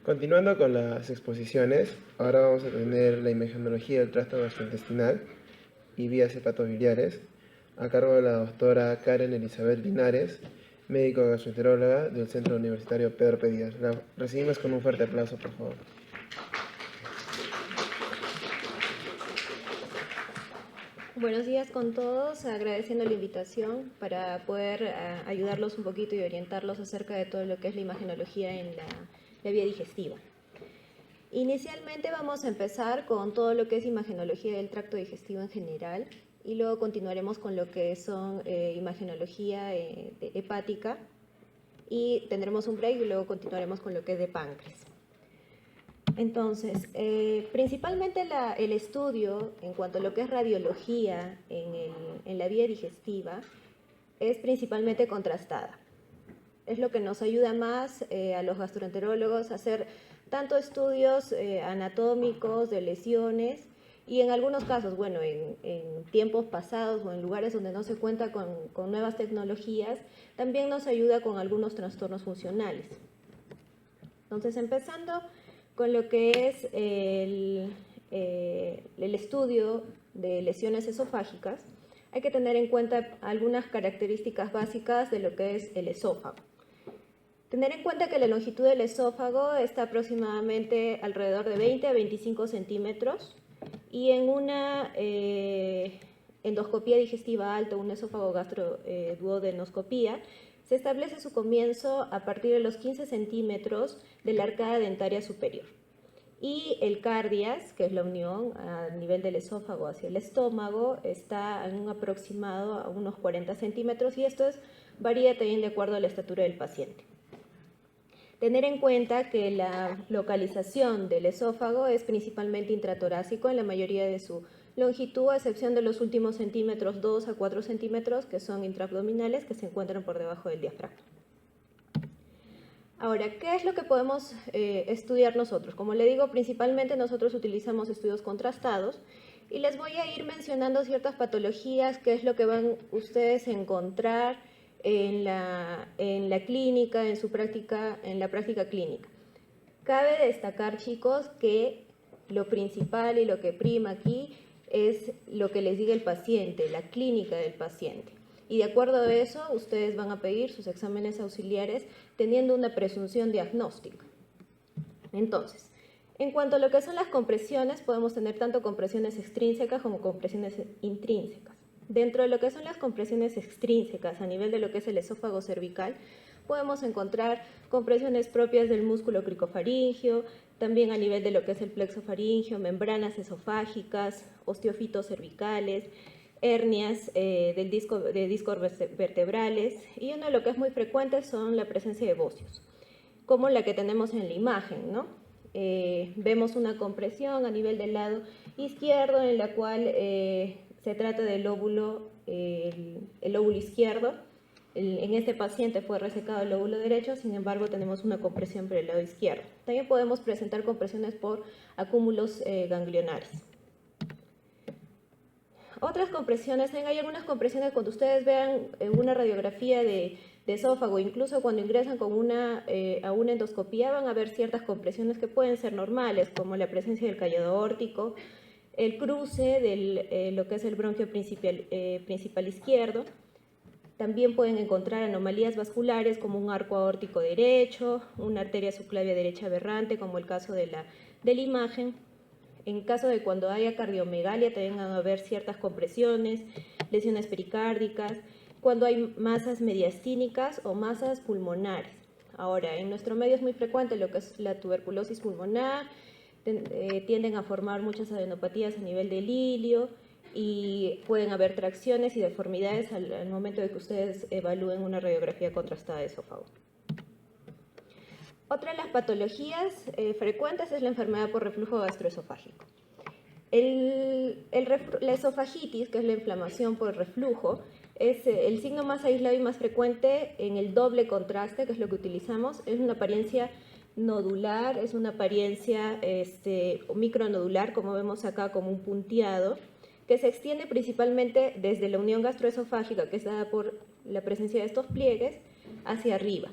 Continuando con las exposiciones, ahora vamos a tener la imagenología del tracto gastrointestinal y vías hepatobiliares, a cargo de la doctora Karen Elizabeth Linares, médico gastroenteróloga del Centro Universitario Pedro P. Díaz. La recibimos con un fuerte aplauso, por favor. Buenos días con todos, agradeciendo la invitación para poder ayudarlos un poquito y orientarlos acerca de todo lo que es la imagenología en la vía digestiva. Inicialmente vamos a empezar con todo lo que es imagenología del tracto digestivo en general y luego continuaremos con lo que son imagenología hepática y tendremos un break y luego continuaremos con lo que es de páncreas. Entonces, principalmente el estudio en cuanto a lo que es radiología en la vía digestiva es principalmente contrastada. Es lo que nos ayuda más a los gastroenterólogos a hacer tanto estudios anatómicos de lesiones y en algunos casos, bueno, en tiempos pasados o en lugares donde no se cuenta con nuevas tecnologías, también nos ayuda con algunos trastornos funcionales. Entonces, empezando con lo que es el estudio de lesiones esofágicas, hay que tener en cuenta algunas características básicas de lo que es el esófago. Tener en cuenta que la longitud del esófago está aproximadamente alrededor de 20 a 25 centímetros y en una endoscopía digestiva alta, un esófago gastroduodenoscopía, se establece su comienzo a partir de los 15 centímetros de la arcada dentaria superior. Y el cardias, que es la unión a nivel del esófago hacia el estómago, está en un aproximado a unos 40 centímetros y esto varía también de acuerdo a la estatura del paciente. Tener en cuenta que la localización del esófago es principalmente intratorácico en la mayoría de su longitud, a excepción de los últimos centímetros, 2 a 4 centímetros, que son intraabdominales, que se encuentran por debajo del diafragma. Ahora, ¿qué es lo que podemos estudiar nosotros? Como le digo, principalmente nosotros utilizamos estudios contrastados y les voy a ir mencionando ciertas patologías, qué es lo que van ustedes a encontrar en la clínica, en la práctica clínica. Cabe destacar, chicos, que lo principal y lo que prima aquí es lo que les diga el paciente, la clínica del paciente. Y de acuerdo a eso, ustedes van a pedir sus exámenes auxiliares teniendo una presunción diagnóstica. Entonces, en cuanto a lo que son las compresiones, podemos tener tanto compresiones extrínsecas como compresiones intrínsecas. Dentro de lo que son las compresiones extrínsecas a nivel de lo que es el esófago cervical, podemos encontrar compresiones propias del músculo cricofaringio, también a nivel de lo que es el plexo faringio, membranas esofágicas, osteofitos cervicales, hernias de discos vertebrales, y uno de lo que es muy frecuente son la presencia de bocios, como la que tenemos en la imagen, ¿no? Vemos una compresión a nivel del lado izquierdo en la cual se trata del lóbulo, el lóbulo izquierdo. En este paciente fue resecado el lóbulo derecho, sin embargo tenemos una compresión por el lado izquierdo. También podemos presentar compresiones por acúmulos ganglionares. Otras compresiones, hay algunas compresiones cuando ustedes vean una radiografía de esófago, incluso cuando ingresan con a una endoscopía, van a ver ciertas compresiones que pueden ser normales, como la presencia del callado aórtico, el cruce de lo que es el bronquio principal izquierdo. También pueden encontrar anomalías vasculares como un arco aórtico derecho, una arteria subclavia derecha aberrante, como el caso de la imagen. En caso de cuando haya cardiomegalia, también van a haber ciertas compresiones, lesiones pericárdicas, cuando hay masas mediastínicas o masas pulmonares. Ahora, en nuestro medio es muy frecuente lo que es la tuberculosis pulmonar, tienden a formar muchas adenopatías a nivel del ilio y pueden haber tracciones y deformidades al momento de que ustedes evalúen una radiografía contrastada de esófago. Otra de las patologías frecuentes es la enfermedad por reflujo gastroesofágico. La esofagitis, que es la inflamación por reflujo, es el signo más aislado y más frecuente en el doble contraste, que es lo que utilizamos. Es una apariencia nodular, es una apariencia micronodular, como vemos acá, como un punteado, que se extiende principalmente desde la unión gastroesofágica, que es dada por la presencia de estos pliegues, hacia arriba.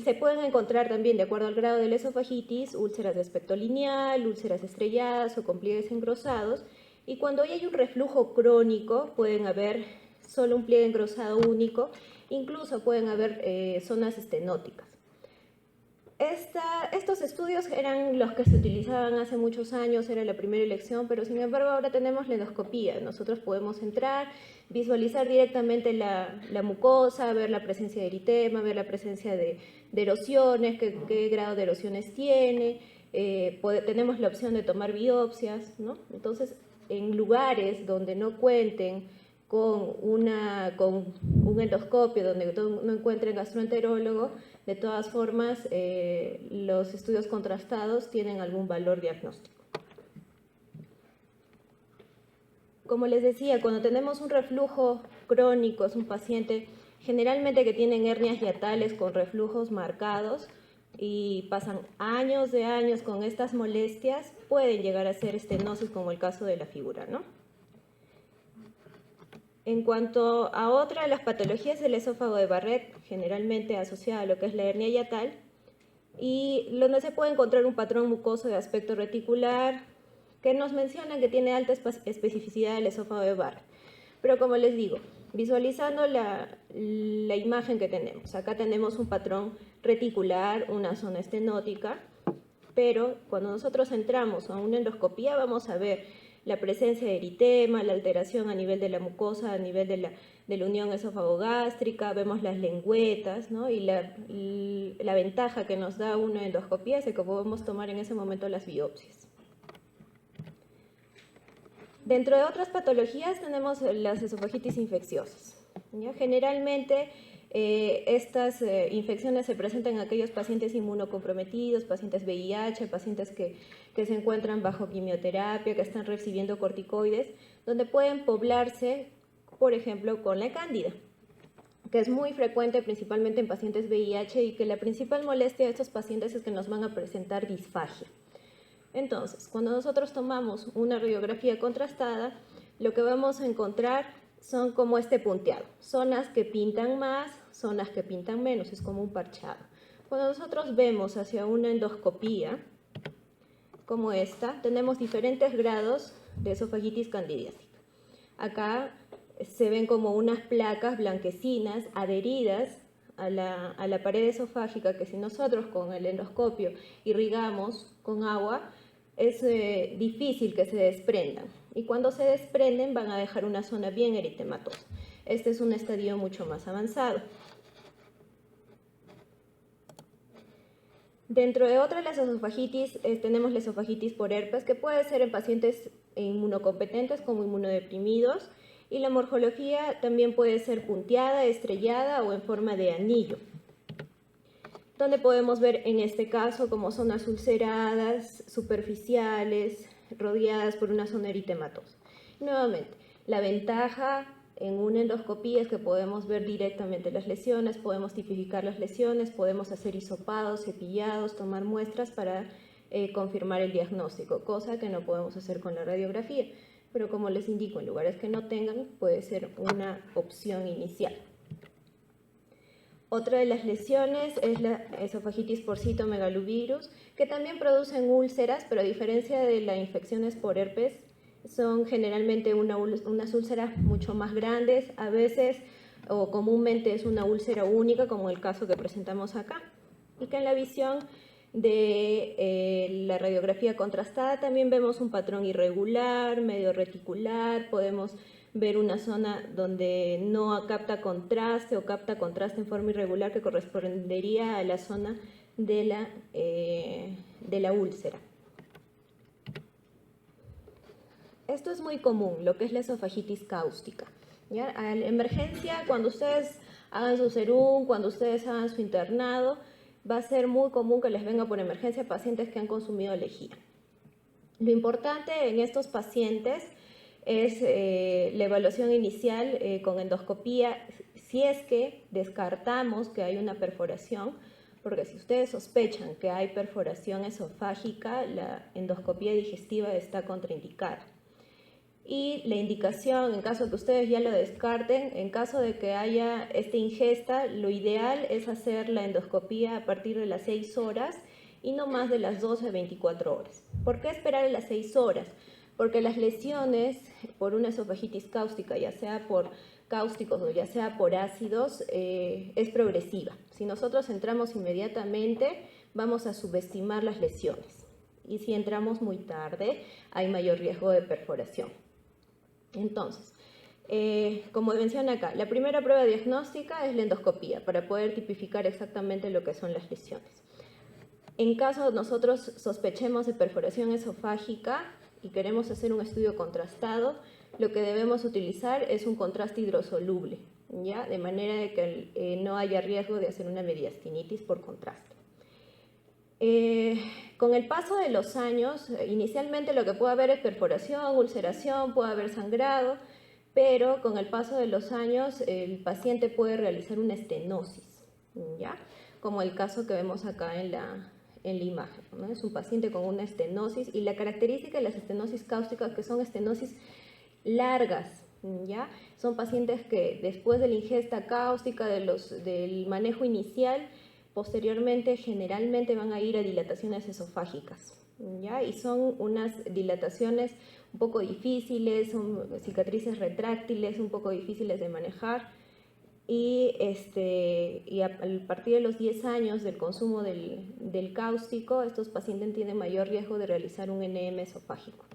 Se pueden encontrar también, de acuerdo al grado de la esofagitis, úlceras de aspecto lineal, úlceras estrelladas o con pliegues engrosados. Y cuando hay un reflujo crónico, pueden haber solo un pliegue engrosado único, incluso pueden haber zonas estenóticas. Estos estudios eran los que se utilizaban hace muchos años, era la primera elección, pero sin embargo ahora tenemos la endoscopía. Nosotros podemos entrar, visualizar directamente la mucosa, ver la presencia de eritema, ver la presencia de erosiones, qué grado de erosiones tiene, tenemos la opción de tomar biopsias, ¿no? Entonces, en lugares donde no cuenten con un endoscopio, donde no encuentren gastroenterólogo, de todas formas, los estudios contrastados tienen algún valor diagnóstico. Como les decía, cuando tenemos un reflujo crónico, es un paciente generalmente que tienen hernias hiatales con reflujos marcados y pasan años de años con estas molestias, pueden llegar a ser estenosis como el caso de la figura, ¿no? En cuanto a otra de las patologías del esófago de Barrett, generalmente asociada a lo que es la hernia hiatal, y donde se puede encontrar un patrón mucoso de aspecto reticular que nos menciona que tiene alta especificidad del esófago de Barrett. Pero como les digo, visualizando la imagen que tenemos, acá tenemos un patrón reticular, una zona estenótica, pero cuando nosotros entramos a una endoscopía vamos a ver la presencia de eritema, la alteración a nivel de la mucosa, a nivel de la unión esófago-gástrica, vemos las lengüetas, ¿no? Y la ventaja que nos da una endoscopía es que podemos tomar en ese momento las biopsias. Dentro de otras patologías tenemos las esofagitis infecciosas, ¿ya? Generalmente estas infecciones se presentan en aquellos pacientes inmunocomprometidos, pacientes VIH, pacientes que se encuentran bajo quimioterapia, que están recibiendo corticoides, donde pueden poblarse, por ejemplo, con la cándida, que es muy frecuente principalmente en pacientes VIH y que la principal molestia de estos pacientes es que nos van a presentar disfagia. Entonces, cuando nosotros tomamos una radiografía contrastada, lo que vamos a encontrar son como este punteado, zonas que pintan más, zonas que pintan menos, es como un parchado. Cuando nosotros vemos hacia una endoscopía como esta, tenemos diferentes grados de esofagitis candidiática. Acá se ven como unas placas blanquecinas adheridas a la pared esofágica que si nosotros con el endoscopio irrigamos con agua, es difícil que se desprendan. Y cuando se desprenden van a dejar una zona bien eritematosa. Este es un estadio mucho más avanzado. Dentro de otras las esofagitis, tenemos la esofagitis por herpes, que puede ser en pacientes inmunocompetentes como inmunodeprimidos, y la morfología también puede ser punteada, estrellada o en forma de anillo, donde podemos ver en este caso como zonas ulceradas, superficiales, rodeadas por una zona eritematosa. Nuevamente, la ventaja en una endoscopía es que podemos ver directamente las lesiones, podemos tipificar las lesiones, podemos hacer hisopados, cepillados, tomar muestras para confirmar el diagnóstico, cosa que no podemos hacer con la radiografía. Pero como les indico, en lugares que no tengan, puede ser una opción inicial. Otra de las lesiones es la esofagitis por citomegalovirus, que también producen úlceras, pero a diferencia de las infecciones por herpes, son generalmente unas úlceras mucho más grandes, a veces o comúnmente es una úlcera única, como el caso que presentamos acá, y que en la visión de la radiografía contrastada también vemos un patrón irregular, medio reticular, podemos ver una zona donde no capta contraste o capta contraste en forma irregular que correspondería a la zona de la úlcera. Esto es muy común, lo que es la esofagitis cáustica, ¿ya? A la emergencia, cuando ustedes hagan su serum, cuando ustedes hagan su internado, va a ser muy común que les venga por emergencia pacientes que han consumido lejía. Lo importante en estos pacientes es la evaluación inicial con endoscopía, si es que descartamos que hay una perforación, porque si ustedes sospechan que hay perforación esofágica, la endoscopía digestiva está contraindicada. Y la indicación, en caso de que ustedes ya lo descarten, en caso de que haya esta ingesta, lo ideal es hacer la endoscopía a partir de las 6 horas y no más de las 12 a 24 horas. ¿Por qué esperar a las 6 horas? Porque las lesiones por una esofagitis cáustica, ya sea por cáusticos o ya sea por ácidos, es progresiva. Si nosotros entramos inmediatamente, vamos a subestimar las lesiones. Y si entramos muy tarde, hay mayor riesgo de perforación. Entonces, como menciona acá, la primera prueba diagnóstica es la endoscopía, para poder tipificar exactamente lo que son las lesiones. En caso nosotros sospechemos de perforación esofágica y queremos hacer un estudio contrastado, lo que debemos utilizar es un contraste hidrosoluble, ¿ya? De manera de que no haya riesgo de hacer una mediastinitis por contraste. Con el paso de los años, inicialmente lo que puede haber es perforación, ulceración, puede haber sangrado, pero con el paso de los años el paciente puede realizar una estenosis, ¿ya? Como el caso que vemos acá en la imagen, ¿no? Es un paciente con una estenosis y la característica de las estenosis cáusticas que son estenosis largas, ¿ya? Son pacientes que después de la ingesta cáustica, del manejo inicial, posteriormente generalmente van a ir a dilataciones esofágicas, ¿ya? Y son unas dilataciones un poco difíciles, son cicatrices retráctiles, un poco difíciles de manejar. Y a partir de los 10 años del consumo del cáustico, estos pacientes tienen mayor riesgo de realizar un NM esofágico.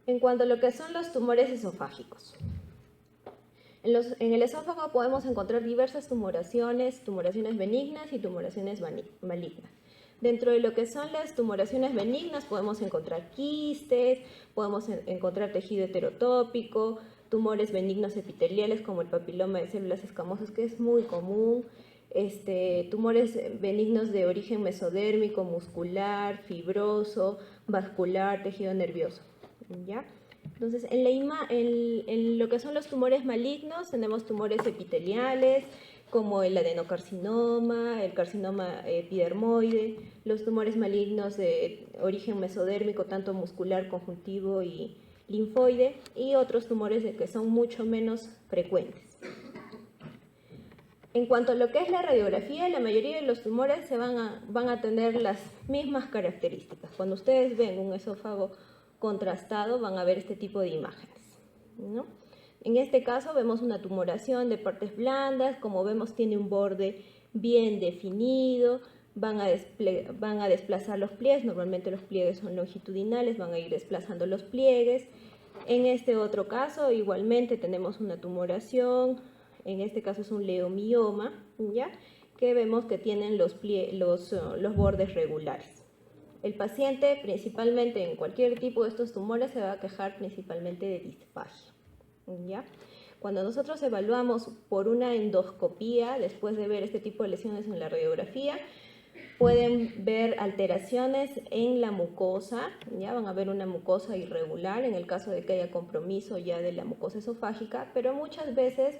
En cuanto a lo que son los tumores esofágicos. En el esófago podemos encontrar diversas tumoraciones benignas y tumoraciones malignas. Dentro de lo que son las tumoraciones benignas podemos encontrar quistes, podemos encontrar tejido heterotópico, tumores benignos epiteliales como el papiloma de células escamosas, que es muy común, tumores benignos de origen mesodérmico, muscular, fibroso, vascular, tejido nervioso, ¿ya? Entonces, en lo que son los tumores malignos, tenemos tumores epiteliales, como el adenocarcinoma, el carcinoma epidermoide, los tumores malignos de origen mesodérmico, tanto muscular, conjuntivo y linfoide, y otros tumores que son mucho menos frecuentes. En cuanto a lo que es la radiografía, la mayoría de los tumores van a tener las mismas características. Cuando ustedes ven un esófago contrastado, van a ver este tipo de imágenes, ¿no? En este caso vemos una tumoración de partes blandas, como vemos tiene un borde bien definido, van a desplazar los pliegues, normalmente los pliegues son longitudinales, van a ir desplazando los pliegues. En este otro caso igualmente tenemos una tumoración, en este caso es un leomioma, ¿ya? Que vemos que tienen los bordes regulares. El paciente principalmente en cualquier tipo de estos tumores se va a quejar principalmente de disfagia, ¿ya? Cuando nosotros evaluamos por una endoscopía, después de ver este tipo de lesiones en la radiografía, pueden ver alteraciones en la mucosa, ¿ya? Van a ver una mucosa irregular en el caso de que haya compromiso ya de la mucosa esofágica, pero muchas veces,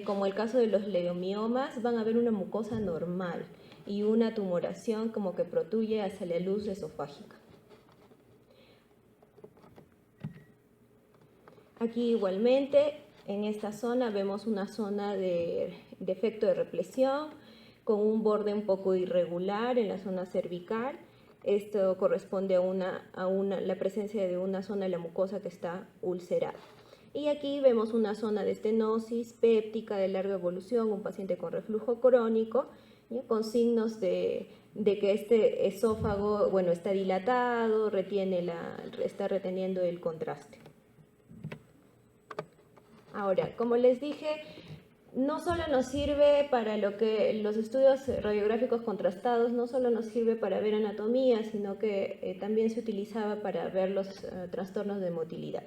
como el caso de los leomiomas, van a ver una mucosa normal y una tumoración como que protruye hacia la luz esofágica. Aquí igualmente, en esta zona vemos una zona de defecto de represión con un borde un poco irregular en la zona cervical. Esto corresponde a la presencia de una zona de la mucosa que está ulcerada. Y aquí vemos una zona de estenosis péptica de larga evolución, un paciente con reflujo crónico, ¿ya? Con signos de que este esófago, bueno, está dilatado, está reteniendo el contraste. Ahora, como les dije, no solo nos sirve para los estudios radiográficos contrastados, no solo nos sirve para ver anatomía, sino que también se utilizaba para ver los trastornos de motilidad,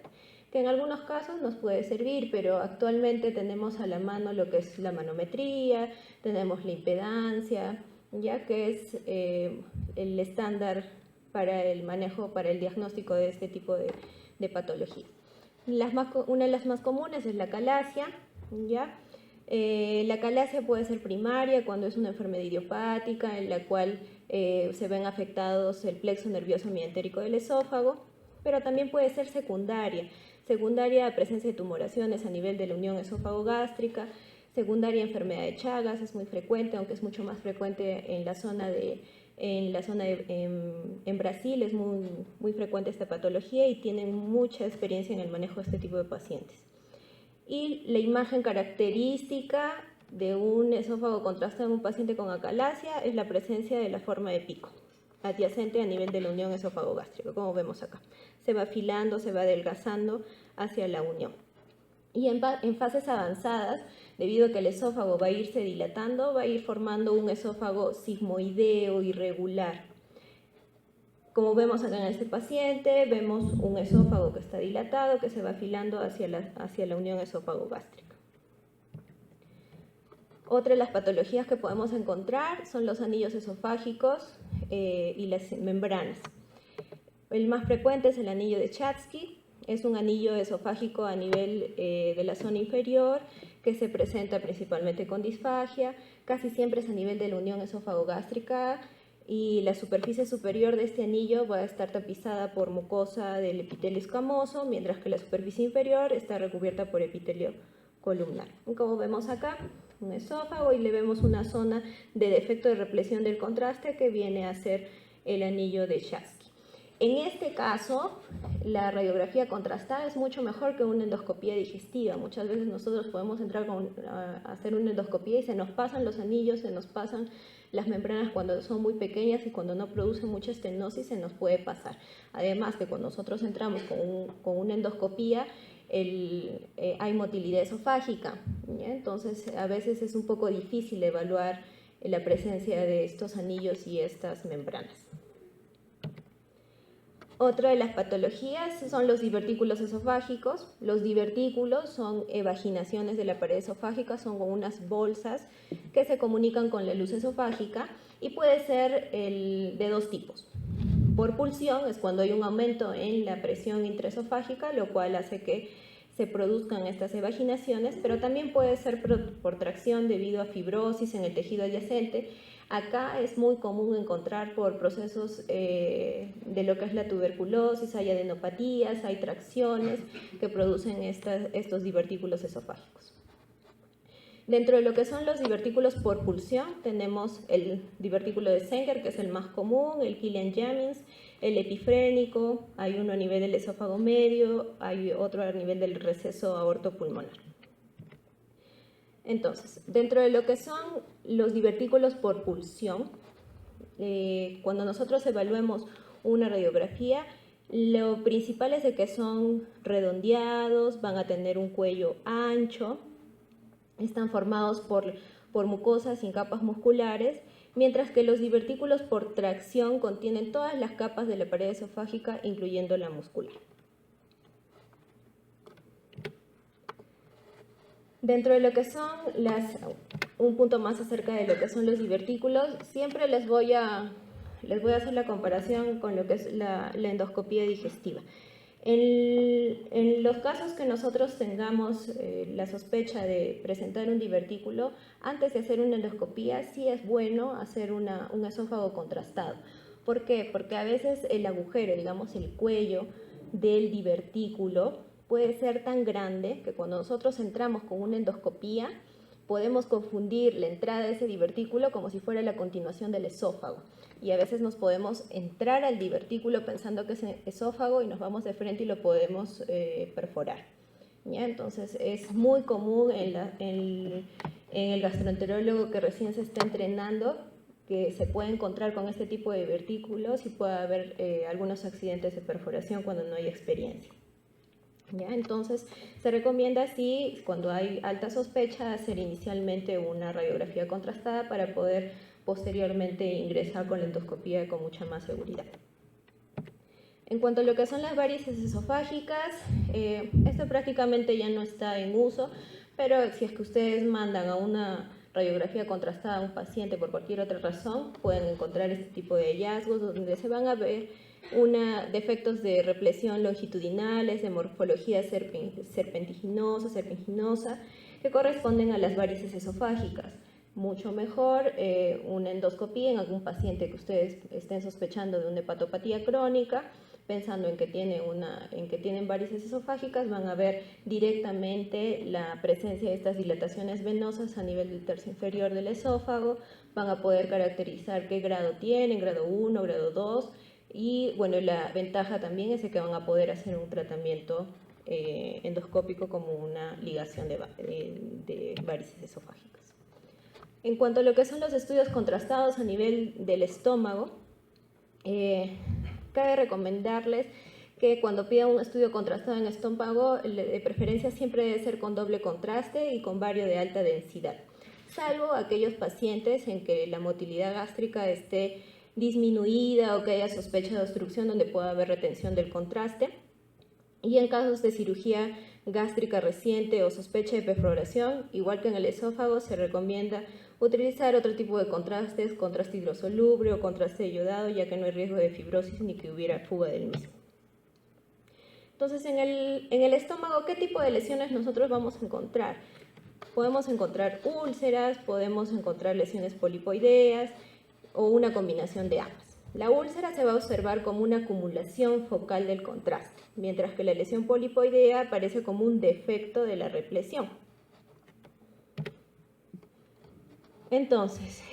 que en algunos casos nos puede servir, pero actualmente tenemos a la mano lo que es la manometría, tenemos la impedancia, ya que es el estándar para el manejo, para el diagnóstico de este tipo de patología. Una de las más comunes es la calasia, ¿ya? La acalasia puede ser primaria cuando es una enfermedad idiopática en la cual se ven afectados el plexo nervioso mientérico del esófago, pero también puede ser secundaria. Secundaria a presencia de tumoraciones a nivel de la unión esófago-gástrica, secundaria enfermedad de Chagas, es muy frecuente, aunque es mucho más frecuente en la zona en Brasil, es muy frecuente esta patología y tienen mucha experiencia en el manejo de este tipo de pacientes. Y la imagen característica de un esófago contrastado en un paciente con acalasia es la presencia de la forma de pico, adyacente a nivel de la unión esófago-gástrica, como vemos acá. Se va afilando, se va adelgazando hacia la unión. Y en fases avanzadas, debido a que el esófago va a irse dilatando, va a ir formando un esófago sigmoideo irregular. Como vemos acá en este paciente, vemos un esófago que está dilatado, que se va afilando hacia la unión esófago-gástrica. Otra de las patologías que podemos encontrar son los anillos esofágicos y las membranas. El más frecuente es el anillo de Chatsky. Es un anillo esofágico a nivel de la zona inferior que se presenta principalmente con disfagia. Casi siempre es a nivel de la unión esófago-gástrica y la superficie superior de este anillo va a estar tapizada por mucosa del epitelio escamoso, mientras que la superficie inferior está recubierta por epitelio columnar. Como vemos acá, un esófago y le vemos una zona de defecto de represión del contraste que viene a ser el anillo de Chatsky. En este caso, la radiografía contrastada es mucho mejor que una endoscopía digestiva. Muchas veces nosotros podemos entrar a hacer una endoscopía y se nos pasan los anillos, se nos pasan las membranas cuando son muy pequeñas y cuando no producen mucha estenosis se nos puede pasar. Además que cuando nosotros entramos con una endoscopía, hay motilidad esofágica, ¿ya? Entonces a veces es un poco difícil evaluar la presencia de estos anillos y estas membranas. Otra de las patologías son los divertículos esofágicos. Los divertículos son evaginaciones de la pared esofágica, son como unas bolsas que se comunican con la luz esofágica y puede ser de dos tipos. Por pulsión es cuando hay un aumento en la presión intraesofágica, lo cual hace que se produzcan estas evaginaciones, pero también puede ser por tracción debido a fibrosis en el tejido adyacente. Acá es muy común encontrar por procesos de lo que es la tuberculosis, hay adenopatías, hay tracciones que producen estos divertículos esofágicos. Dentro de lo que son los divertículos por pulsión, tenemos el divertículo de Sanger, que es el más común, el Killian-Jannings, el epifrénico, hay uno a nivel del esófago medio, hay otro a nivel del receso aortopulmonar. Entonces, dentro de lo que son los divertículos por pulsión, cuando nosotros evaluemos una radiografía, lo principal es de que son redondeados, van a tener un cuello ancho, están formados por mucosas sin capas musculares, mientras que los divertículos por tracción contienen todas las capas de la pared esofágica, incluyendo la muscular. Dentro de lo que son un punto más acerca de lo que son los divertículos, siempre les voy a hacer la comparación con lo que es la endoscopía digestiva. En los casos que nosotros tengamos la sospecha de presentar un divertículo, antes de hacer una endoscopía sí es bueno hacer un esófago contrastado. ¿Por qué? Porque a veces el agujero, digamos el cuello del divertículo, puede ser tan grande que cuando nosotros entramos con una endoscopía podemos confundir la entrada de ese divertículo como si fuera la continuación del esófago. Y a veces nos podemos entrar al divertículo pensando que es esófago y nos vamos de frente y lo podemos perforar. ¿Ya? Entonces es muy común en el gastroenterólogo que recién se está entrenando que se puede encontrar con este tipo de divertículos y puede haber algunos accidentes de perforación cuando no hay experiencia. ¿Ya? Entonces se recomienda así, cuando hay alta sospecha, hacer inicialmente una radiografía contrastada para poder posteriormente ingresar con la endoscopía con mucha más seguridad. En cuanto a lo que son las varices esofágicas, esto prácticamente ya no está en uso, pero si es que ustedes mandan a una radiografía contrastada a un paciente por cualquier otra razón, pueden encontrar este tipo de hallazgos donde se van a ver defectos de represión longitudinales, de morfología serpinginosa, que corresponden a las varices esofágicas. Mucho mejor una endoscopía en algún paciente que ustedes estén sospechando de una hepatopatía crónica, pensando en que tienen varices esofágicas, van a ver directamente la presencia de estas dilataciones venosas a nivel del tercio inferior del esófago, van a poder caracterizar qué grado tienen, grado 1, grado 2, y bueno, la ventaja también es que van a poder hacer un tratamiento endoscópico como una ligación de varices esofágicas. En cuanto a lo que son los estudios contrastados a nivel del estómago, cabe recomendarles que cuando pidan un estudio contrastado en estómago, de preferencia siempre debe ser con doble contraste y con bario de alta densidad, salvo aquellos pacientes en que la motilidad gástrica esté disminuida o que haya sospecha de obstrucción donde pueda haber retención del contraste. Y en casos de cirugía gástrica reciente o sospecha de perforación, igual que en el esófago, se recomienda utilizar otro tipo de contrastes, contraste hidrosoluble o contraste iodado, ya que no hay riesgo de fibrosis ni que hubiera fuga del mismo. Entonces, en el estómago, ¿qué tipo de lesiones nosotros vamos a encontrar? Podemos encontrar úlceras, podemos encontrar lesiones polipoideas o una combinación de ambas. La úlcera se va a observar como una acumulación focal del contraste, mientras que la lesión polipoidea aparece como un defecto de la represión. Entonces,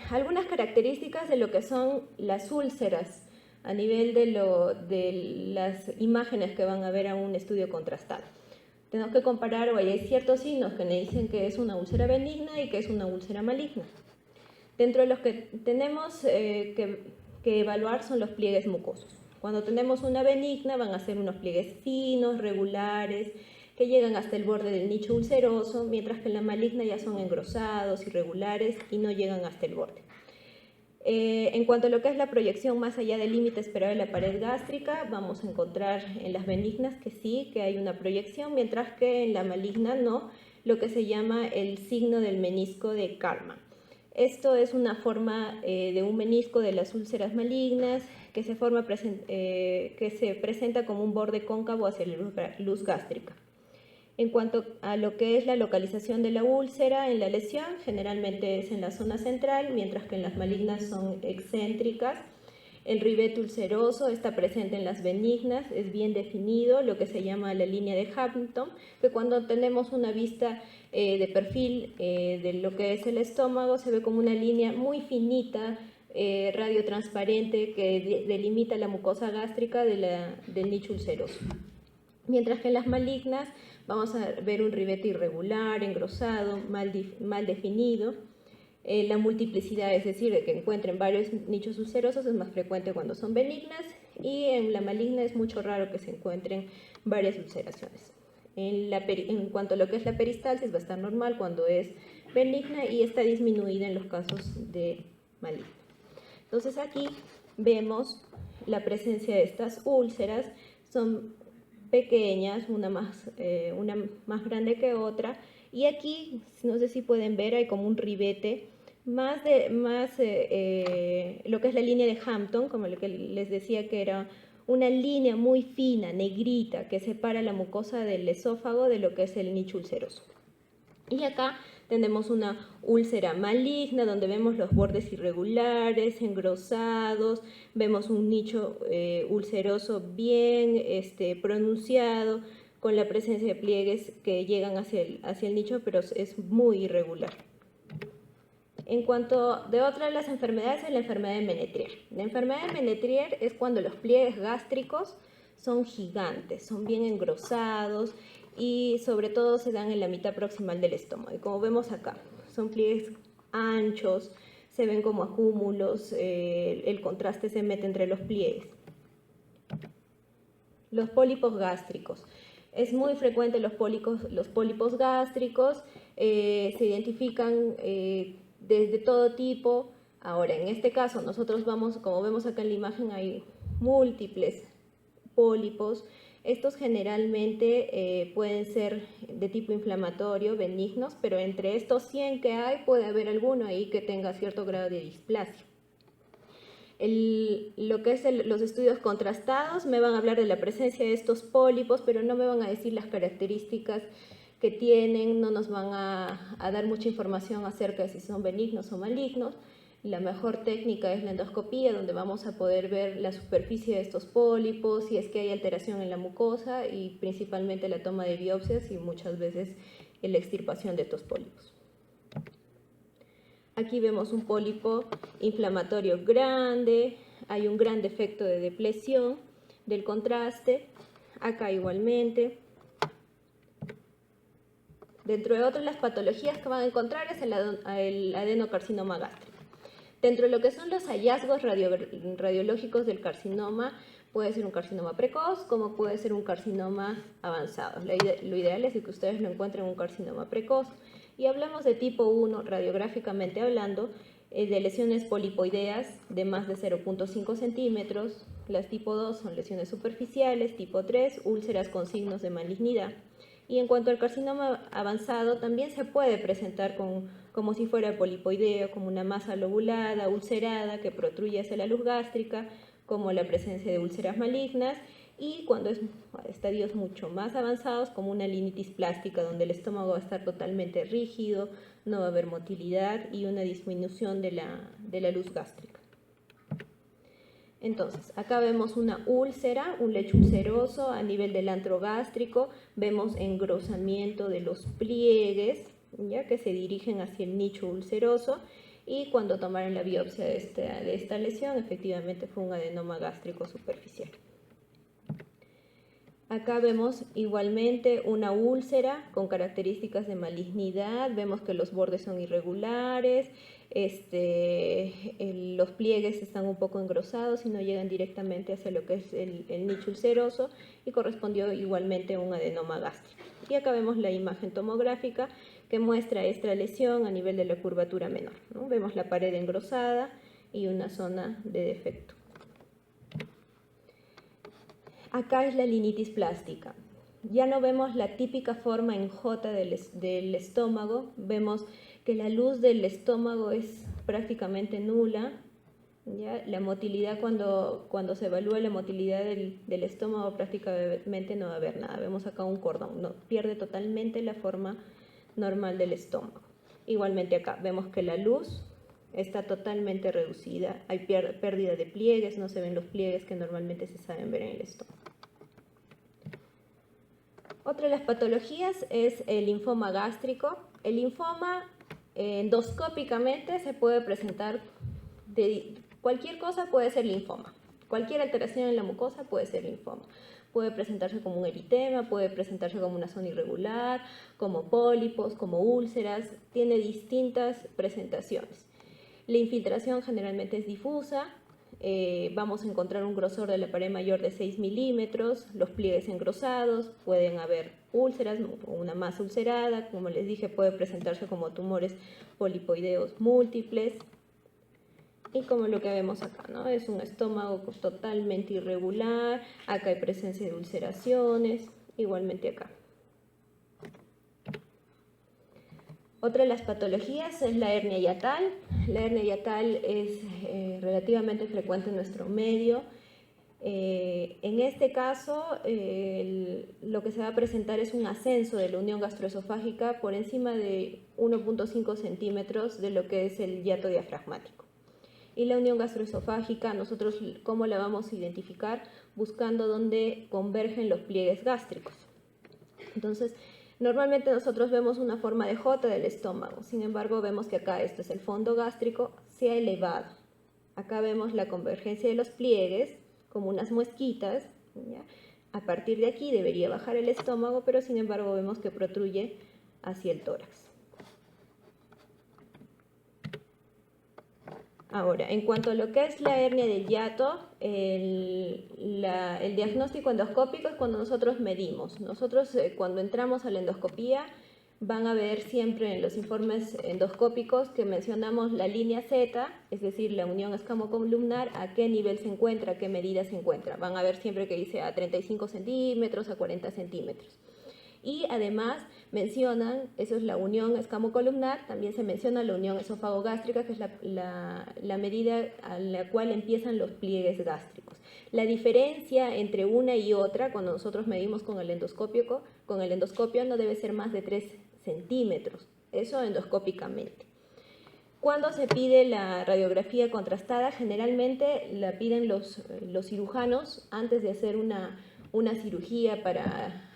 algunas características de lo que son las úlceras a nivel de las imágenes que van a ver a un estudio contrastado. Tenemos que comparar, o hay ciertos signos que me dicen que es una úlcera benigna y que es una úlcera maligna. Dentro de los que tenemos que evaluar son los pliegues mucosos. Cuando tenemos una benigna van a ser unos pliegues finos, regulares, que llegan hasta el borde del nicho ulceroso, mientras que en la maligna ya son engrosados, irregulares y no llegan hasta el borde. En cuanto a lo que es la proyección más allá del límite esperado de la pared gástrica, vamos a encontrar en las benignas que sí, que hay una proyección, mientras que en la maligna no, lo que se llama el signo del menisco de Karman. Esto es una forma de un menisco de las úlceras malignas que se presenta como un borde cóncavo hacia la luz gástrica. En cuanto a lo que es la localización de la úlcera en la lesión, generalmente es en la zona central, mientras que en las malignas son excéntricas. El ribete ulceroso está presente en las benignas, es bien definido, lo que se llama la línea de Hampton, que cuando tenemos una vista de perfil de lo que es el estómago, se ve como una línea muy finita, radiotransparente, que delimita la mucosa gástrica del nicho ulceroso. Mientras que en las malignas vamos a ver un ribete irregular, engrosado, mal definido. La multiplicidad, es decir, de que encuentren varios nichos ulcerosos, es más frecuente cuando son benignas, y en la maligna es mucho raro que se encuentren varias ulceraciones. En cuanto a lo que es la peristalsis, va a estar normal cuando es benigna y está disminuida en los casos de maligna. Entonces aquí vemos la presencia de estas úlceras, son pequeñas, una más grande que otra, y aquí, no sé si pueden ver, hay como un ribete, lo que es la línea de Hampton, como lo que les decía que era una línea muy fina, negrita, que separa la mucosa del esófago de lo que es el nicho ulceroso. Y acá tenemos una úlcera maligna donde vemos los bordes irregulares, engrosados, vemos un nicho ulceroso bien pronunciado, con la presencia de pliegues que llegan hacia el nicho, pero es muy irregular. En cuanto de otra de las enfermedades, es la enfermedad de Menetrier. La enfermedad de Menetrier es cuando los pliegues gástricos son gigantes, son bien engrosados y sobre todo se dan en la mitad proximal del estómago. Y como vemos acá, son pliegues anchos, se ven como acúmulos, el contraste se mete entre los pliegues. Los pólipos gástricos. Es muy frecuente los pólipos gástricos, se identifican desde todo tipo. Ahora, en este caso, nosotros vamos, como vemos acá en la imagen, hay múltiples pólipos. Estos generalmente pueden ser de tipo inflamatorio, benignos, pero entre estos 100 que hay, puede haber alguno ahí que tenga cierto grado de displasia. Lo que es los estudios contrastados me van a hablar de la presencia de estos pólipos, pero no me van a decir las características que tienen, no nos van a dar mucha información acerca de si son benignos o malignos. La mejor técnica es la endoscopía, donde vamos a poder ver la superficie de estos pólipos, si es que hay alteración en la mucosa y principalmente la toma de biopsias y muchas veces la extirpación de estos pólipos. Aquí vemos un pólipo inflamatorio grande, hay un gran defecto de depresión del contraste, acá igualmente. Dentro de otras las patologías que van a encontrar es el adenocarcinoma gástrico. Dentro de lo que son los hallazgos radiológicos del carcinoma, puede ser un carcinoma precoz, como puede ser un carcinoma avanzado. Lo ideal es que ustedes lo encuentren un carcinoma precoz. Y hablamos de tipo 1, radiográficamente hablando, de lesiones polipoideas de más de 0.5 centímetros. Las tipo 2 son lesiones superficiales, tipo 3, úlceras con signos de malignidad. Y en cuanto al carcinoma avanzado, también se puede presentar como si fuera polipoideo, como una masa lobulada, ulcerada, que protruye hacia la luz gástrica, como la presencia de úlceras malignas, y cuando es estadios mucho más avanzados, como una linitis plástica, donde el estómago va a estar totalmente rígido, no va a haber motilidad y una disminución de la luz gástrica. Entonces, acá vemos una úlcera, un lecho ulceroso a nivel del antro gástrico, vemos engrosamiento de los pliegues, ya que se dirigen hacia el nicho ulceroso, y cuando tomaron la biopsia de esta lesión, efectivamente fue un adenoma gástrico superficial. Acá vemos igualmente una úlcera con características de malignidad, vemos que los bordes son irregulares, los pliegues están un poco engrosados y no llegan directamente hacia lo que es el nicho ulceroso, y correspondió igualmente a un adenoma gástrico. Y acá vemos la imagen tomográfica que muestra esta lesión a nivel de la curvatura menor, ¿no? Vemos la pared engrosada y una zona de defecto. Acá es la linitis plástica. Ya no vemos la típica forma en J del estómago, vemos que la luz del estómago es prácticamente nula. ¿Ya? La motilidad, cuando se evalúa la motilidad del estómago, prácticamente no va a haber nada. Vemos acá un cordón, no, pierde totalmente la forma normal del estómago. Igualmente acá vemos que la luz está totalmente reducida, hay pérdida de pliegues, no se ven los pliegues que normalmente se saben ver en el estómago. Otra de las patologías es el linfoma gástrico. El linfoma endoscópicamente se puede presentar de cualquier cosa, puede ser linfoma. Cualquier alteración en la mucosa puede ser linfoma. Puede presentarse como un eritema, puede presentarse como una zona irregular, como pólipos, como úlceras, tiene distintas presentaciones. La infiltración generalmente es difusa, vamos a encontrar un grosor de la pared mayor de 6 milímetros, los pliegues engrosados, pueden haber úlceras o una masa ulcerada, como les dije, puede presentarse como tumores polipoideos múltiples. Y como lo que vemos acá, ¿no? Es un estómago totalmente irregular, acá hay presencia de ulceraciones, igualmente acá. Otra de las patologías es la hernia hiatal. La hernia hiatal es relativamente frecuente en nuestro medio. En este caso, lo que se va a presentar es un ascenso de la unión gastroesofágica por encima de 1.5 centímetros de lo que es el hiato diafragmático. Y la unión gastroesofágica, nosotros, ¿cómo la vamos a identificar? Buscando dónde convergen los pliegues gástricos. Entonces, normalmente nosotros vemos una forma de J del estómago, sin embargo vemos que acá este es el fondo gástrico, se ha elevado. Acá vemos la convergencia de los pliegues como unas muesquitas, ¿ya? A partir de aquí debería bajar el estómago, pero sin embargo vemos que protruye hacia el tórax. Ahora, en cuanto a lo que es la hernia del hiato, el diagnóstico endoscópico es cuando nosotros medimos. Nosotros cuando entramos a la endoscopía van a ver siempre en los informes endoscópicos que mencionamos la línea Z, es decir, la unión escamocolumnar, a qué nivel se encuentra, a qué medida se encuentra. Van a ver siempre que dice a 35 centímetros, a 40 centímetros. Y además mencionan, eso es la unión escamocolumnar, también se menciona la unión esófago-gástrica, que es la medida a la cual empiezan los pliegues gástricos. La diferencia entre una y otra, cuando nosotros medimos con el endoscopio no debe ser más de 3 centímetros, eso endoscópicamente. Cuando se pide la radiografía contrastada, generalmente la piden los cirujanos antes de hacer una cirugía para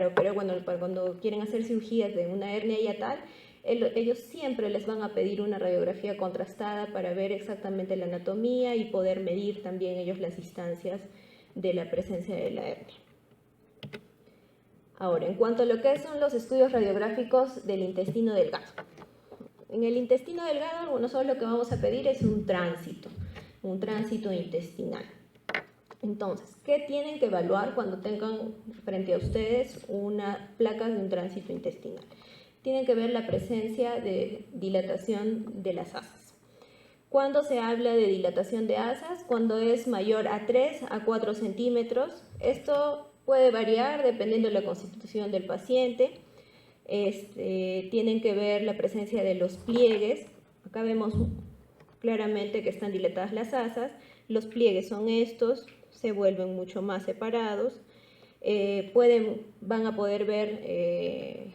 operar, cuando quieren hacer cirugías de una hernia hiatal, ellos siempre les van a pedir una radiografía contrastada para ver exactamente la anatomía y poder medir también ellos las distancias de la presencia de la hernia. Ahora, en cuanto a lo que son los estudios radiográficos del intestino delgado. En el intestino delgado, nosotros lo que vamos a pedir es un tránsito intestinal. Entonces, ¿qué tienen que evaluar cuando tengan frente a ustedes una placa de un tránsito intestinal? Tienen que ver la presencia de dilatación de las asas. ¿Cuándo se habla de dilatación de asas? Cuando es mayor a 3 a 4 centímetros. Esto puede variar dependiendo de la constitución del paciente. Tienen que ver la presencia de los pliegues. Acá vemos claramente que están dilatadas las asas. Los pliegues son estos, se vuelven mucho más separados. Van a poder ver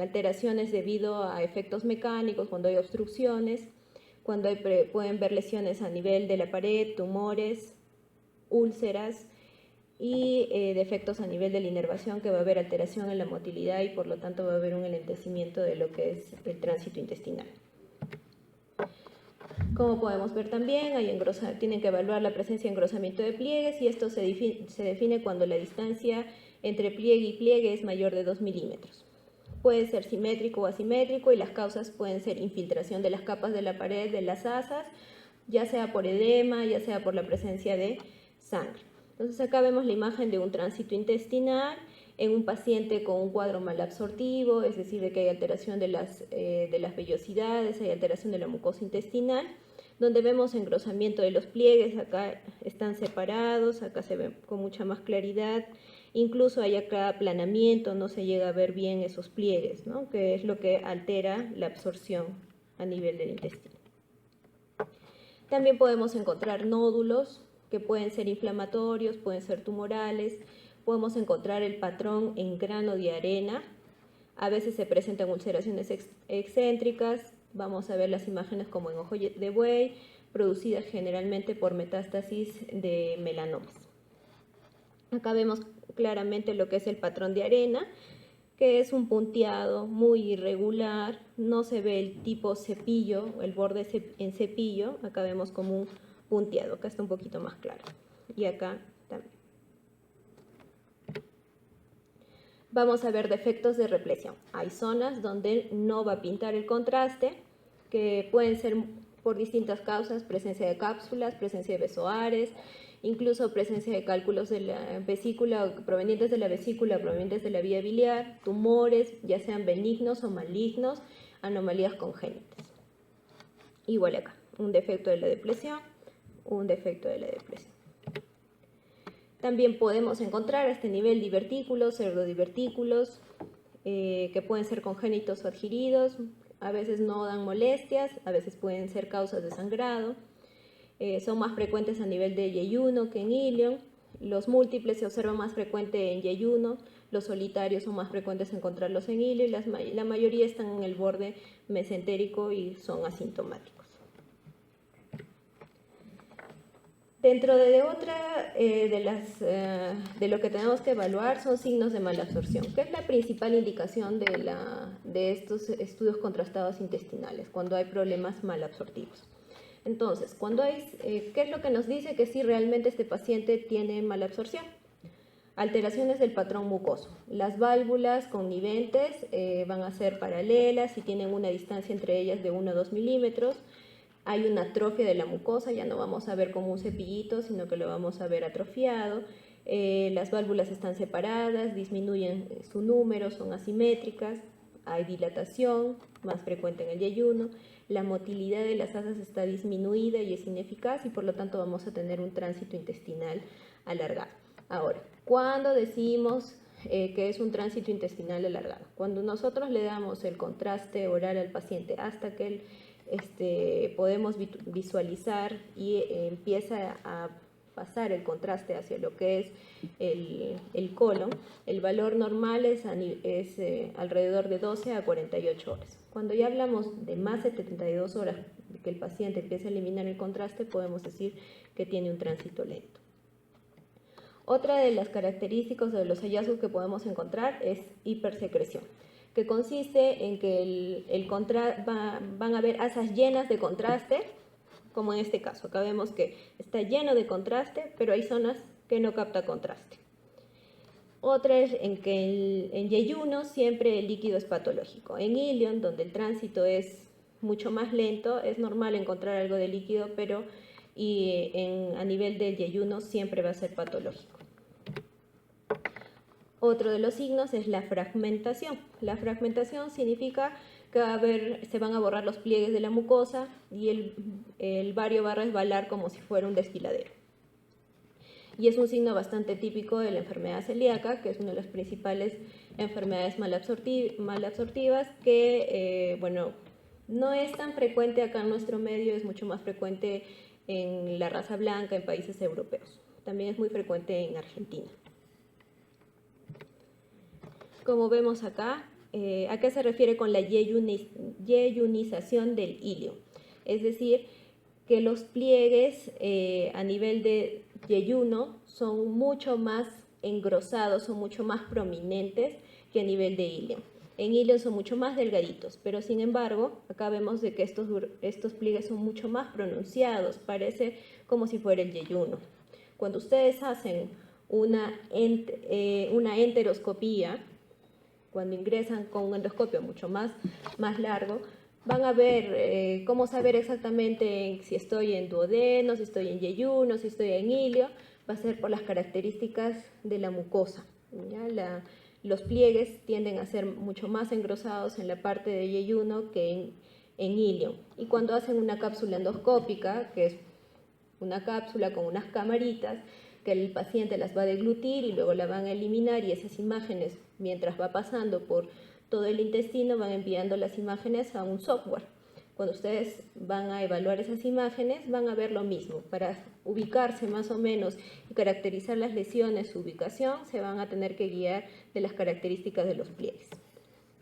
alteraciones debido a efectos mecánicos, cuando hay obstrucciones, pueden ver lesiones a nivel de la pared, tumores, úlceras y defectos a nivel de la inervación, que va a haber alteración en la motilidad y por lo tanto va a haber un enlentecimiento de lo que es el tránsito intestinal. Como podemos ver también, tienen que evaluar la presencia de engrosamiento de pliegues y esto se define cuando la distancia entre pliegue y pliegue es mayor de 2 milímetros. Puede ser simétrico o asimétrico y las causas pueden ser infiltración de las capas de la pared de las asas, ya sea por edema, ya sea por la presencia de sangre. Entonces acá vemos la imagen de un tránsito intestinal en un paciente con un cuadro malabsortivo, es decir, de que hay alteración de las vellosidades, hay alteración de la mucosa intestinal, donde vemos engrosamiento de los pliegues, acá están separados, acá se ven con mucha más claridad, incluso hay acá aplanamiento, no se llega a ver bien esos pliegues, ¿no? Que es lo que altera la absorción a nivel del intestino. También podemos encontrar nódulos que pueden ser inflamatorios, pueden ser tumorales, podemos encontrar el patrón en grano de arena, a veces se presentan ulceraciones excéntricas, vamos a ver las imágenes como en ojo de buey, producidas generalmente por metástasis de melanomas. Acá vemos claramente lo que es el patrón de arena, que es un punteado muy irregular, no se ve el tipo cepillo, el borde en cepillo, acá vemos como un punteado, acá está un poquito más claro, y acá también. Vamos a ver defectos de represión. Hay zonas donde no va a pintar el contraste, que pueden ser por distintas causas, presencia de cápsulas, presencia de besoares, incluso presencia de cálculos de la vesícula, provenientes de la vesícula, provenientes de la vía biliar, tumores, ya sean benignos o malignos, anomalías congénitas. Igual acá, un defecto de la depresión, un defecto de la depresión. También podemos encontrar a este nivel divertículos, pseudodivertículos, que pueden ser congénitos o adquiridos, a veces no dan molestias, a veces pueden ser causas de sangrado, son más frecuentes a nivel de yeyuno que en ilion, los múltiples se observan más frecuente en yeyuno, los solitarios son más frecuentes encontrarlos en ilion, la mayoría están en el borde mesentérico y son asintomáticos. Dentro de lo que tenemos que evaluar son signos de malabsorción, que es la principal indicación de estos estudios contrastados intestinales, cuando hay problemas malabsortivos. Entonces, ¿qué es lo que nos dice que sí realmente este paciente tiene malabsorción? Alteraciones del patrón mucoso. Las válvulas conniventes van a ser paralelas y tienen una distancia entre ellas de 1 a 2 milímetros. Hay una atrofia de la mucosa, ya no vamos a ver como un cepillito, sino que lo vamos a ver atrofiado. Las válvulas están separadas, disminuyen su número, son asimétricas. Hay dilatación, más frecuente en el yeyuno. La motilidad de las asas está disminuida y es ineficaz y por lo tanto vamos a tener un tránsito intestinal alargado. Ahora, cuando decimos que es un tránsito intestinal alargado. Cuando nosotros le damos el contraste oral al paciente hasta que podemos visualizar y empieza a pasar el contraste hacia lo que es el colon, el valor normal es alrededor de 12 a 48 horas. Cuando ya hablamos de más de 72 horas de que el paciente empiece a eliminar el contraste, podemos decir que tiene un tránsito lento. Otra de las características de los hallazgos que podemos encontrar es hipersecreción, que consiste en que van a haber asas llenas de contraste, como en este caso. Acá vemos que está lleno de contraste, pero hay zonas que no capta contraste. Otra es en que en yeyuno siempre el líquido es patológico. En ilion, donde el tránsito es mucho más lento, es normal encontrar algo de líquido, pero a nivel del yeyuno siempre va a ser patológico. Otro de los signos es la fragmentación. La fragmentación significa que se van a borrar los pliegues de la mucosa y el vario va a resbalar como si fuera un desfiladero. Y es un signo bastante típico de la enfermedad celíaca, que es una de las principales enfermedades malabsortivas, que no es tan frecuente acá en nuestro medio, es mucho más frecuente en la raza blanca, en países europeos. También es muy frecuente en Argentina. Como vemos acá, ¿a qué se refiere con la yeyunización del ilio? Es decir, que los pliegues a nivel de yeyuno son mucho más engrosados, son mucho más prominentes que a nivel de ilio. En ilio son mucho más delgaditos, pero sin embargo, acá vemos de que estos pliegues son mucho más pronunciados, parece como si fuera el yeyuno. Cuando ustedes hacen una enteroscopía, cuando ingresan con un endoscopio mucho más largo, van a ver cómo saber exactamente si estoy en duodeno, si estoy en yeyuno, si estoy en ilio. Va a ser por las características de la mucosa. Los pliegues tienden a ser mucho más engrosados en la parte de yeyuno que en ilio. Y cuando hacen una cápsula endoscópica, que es una cápsula con unas camaritas, que el paciente las va a deglutir y luego la van a eliminar, y esas imágenes, mientras va pasando por todo el intestino, van enviando las imágenes a un software. Cuando ustedes van a evaluar esas imágenes, van a ver lo mismo. Para ubicarse más o menos y caracterizar las lesiones, su ubicación, se van a tener que guiar de las características de los pliegues.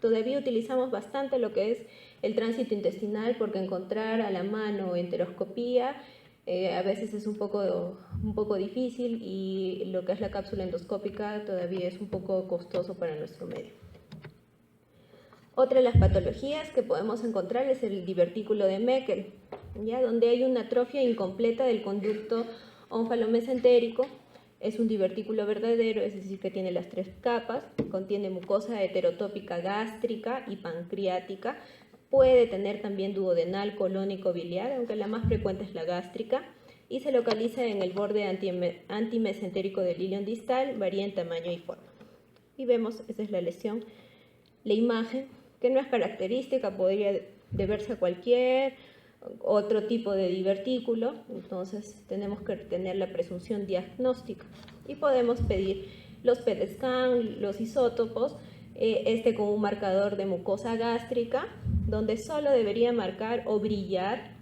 Todavía utilizamos bastante lo que es el tránsito intestinal, porque encontrar a la mano enteroscopía a veces es un poco difícil, y lo que es la cápsula endoscópica todavía es un poco costoso para nuestro medio. Otra de las patologías que podemos encontrar es el divertículo de Meckel, donde hay una atrofia incompleta del conducto ónfalo-mesentérico. Es un divertículo verdadero, es decir, que tiene las 3 capas, contiene mucosa heterotópica gástrica y pancreática, puede tener también duodenal, colónico, biliar, aunque la más frecuente es la gástrica, y se localiza en el borde antimesentérico del ilion distal, varía en tamaño y forma. Y vemos, esa es la lesión, la imagen, que no es característica, podría deberse a cualquier otro tipo de divertículo, entonces tenemos que tener la presunción diagnóstica y podemos pedir los PET scan, los isótopos, con un marcador de mucosa gástrica, donde solo debería marcar o brillar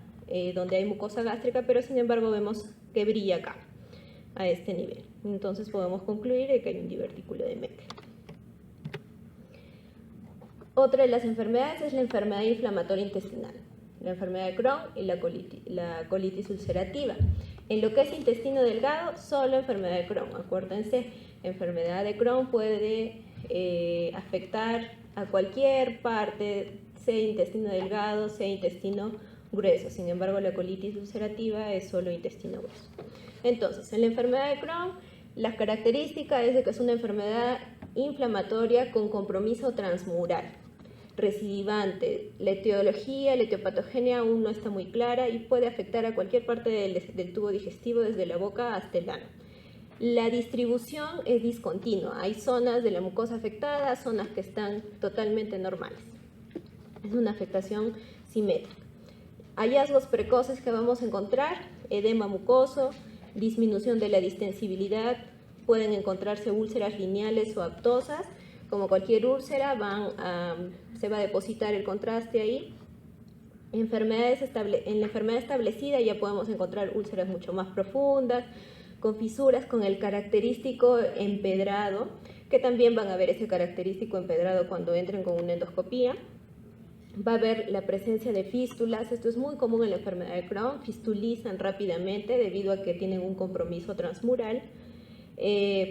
donde hay mucosa gástrica, pero sin embargo vemos que brilla acá, a este nivel. Entonces podemos concluir que hay un divertículo de Meckel. Otra de las enfermedades es la enfermedad inflamatoria intestinal, la enfermedad de Crohn y la colitis ulcerativa. En lo que es intestino delgado, solo enfermedad de Crohn. Acuérdense, enfermedad de Crohn puede afectar a cualquier parte, sea intestino delgado, sea intestino grueso. Sin embargo, la colitis ulcerativa es solo intestino grueso. Entonces, en la enfermedad de Crohn, la característica es de que es una enfermedad inflamatoria con compromiso transmural, recidivante. La etiología, la etiopatogenia aún no está muy clara y puede afectar a cualquier parte del tubo digestivo, desde la boca hasta el ano. La distribución es discontinua. Hay zonas de la mucosa afectada, zonas que están totalmente normales. Es una afectación simétrica. Hallazgos precoces que vamos a encontrar: edema mucoso, disminución de la distensibilidad, pueden encontrarse úlceras lineales o aptosas. Como cualquier úlcera, se va a depositar el contraste ahí. En la enfermedad establecida ya podemos encontrar úlceras mucho más profundas, con fisuras, con el característico empedrado, que también van a ver ese característico empedrado cuando entren con una endoscopía. Va a haber la presencia de fístulas, esto es muy común en la enfermedad de Crohn, fistulizan rápidamente debido a que tienen un compromiso transmural.